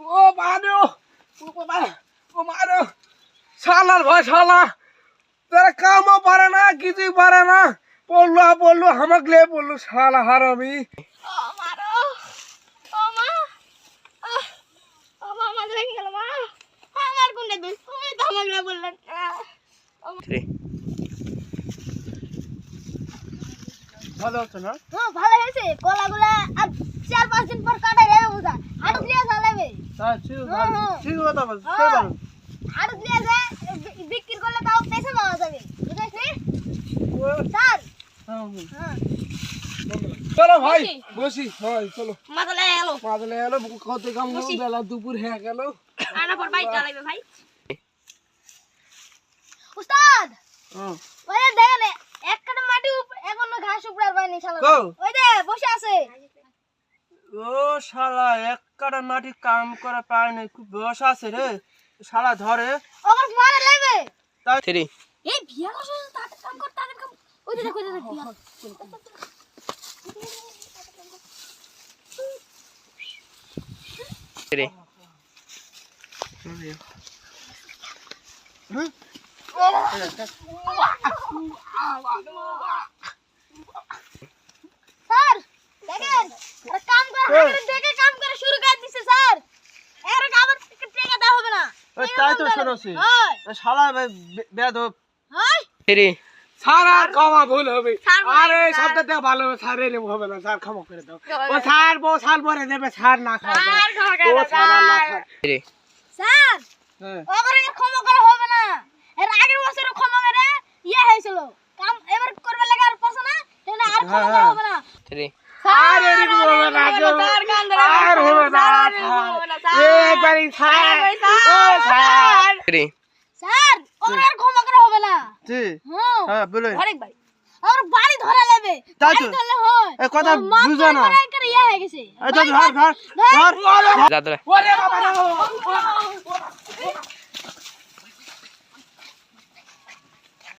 ও মারো ও মারো শালার ভাই শালা তোরা কামও পারে না কিছুই পারে না পড়লো হামাক লে পড়লো শালা হারামি মারো ও মা ও মা আমার লেগে গেল মা আমার কোনে দুই তুমি তো আমাকে বললেন ভালো হচ্ছে না হ্যাঁ ভালো হয়েছে কলাগুলা আর 4-5 দিন পর কাটাই যাবে বুঝা হাড়ু দিয়ে জ্বালাবে ঠিক কথা বল সেই ভালো হাড়ু দিয়ে যায় বিক্রি করলে তাও পয়সা পাওয়া যাবে বুঝাইছিস স্যার হ্যাঁ চলো ভাই বসি ভাই চলো মাদলে এলো কত কাম বেলা দুপুর হয়ে গেল আনা পর বাইক চালাবে ভাই উস্তাদ ওই দেখেন এক কাটা মাটি এখনো ঘাস উপড়ার বাইনি শালা ওই দে বসে আছে ও শালা এক কাটা মাটি কাম করে পায় না খুব বয়স আছে রে শালা ধরে ওর মারা লাগবে তাই থ্রি এই বিয়া করছ তাদের কাম কর তাদের কাম ওই দে দেখো বিয়া থ্রি স্যার দেখেন আরে কাম করে দেখে কাম করে শুরু করে দিছে স্যার এর আবার টাকা দেওয়া হবে না ওই তাই তো শুনছি শালা বেয়াদব হাই থ্রি স্যার আর ক্ষমা ভুল হবে আরে শব্দটা ভালো স্যার এর হবে না স্যার ক্ষমা করে দাও ও স্যার বসাল পরে দেবে স্যার না খাওয়া ও স্যার না খায় থ্রি স্যার ওগরে ক্ষমা করা হবে না এর আগের বছর ক্ষমা করে ইয়া হয়েছিল কাম এবার করবে লাগা আর পাছ না তাহলে আর ক্ষমা করা হবে না থ্রি আর এর হবে না আর হবে না একবারই স্যার ও স্যার থ্রি স্যার ওগরে আর ক্ষমা করা হবে না জি হ্যাঁ বলুন আরেকবার আর বাড়ি ধরা লাগবে তাই তো। বাড়ি ধরলে হয় এই কথা বুঝো না ইয়া হয়ে গেছে এই তো ধর ধর ধর ওরে বাবা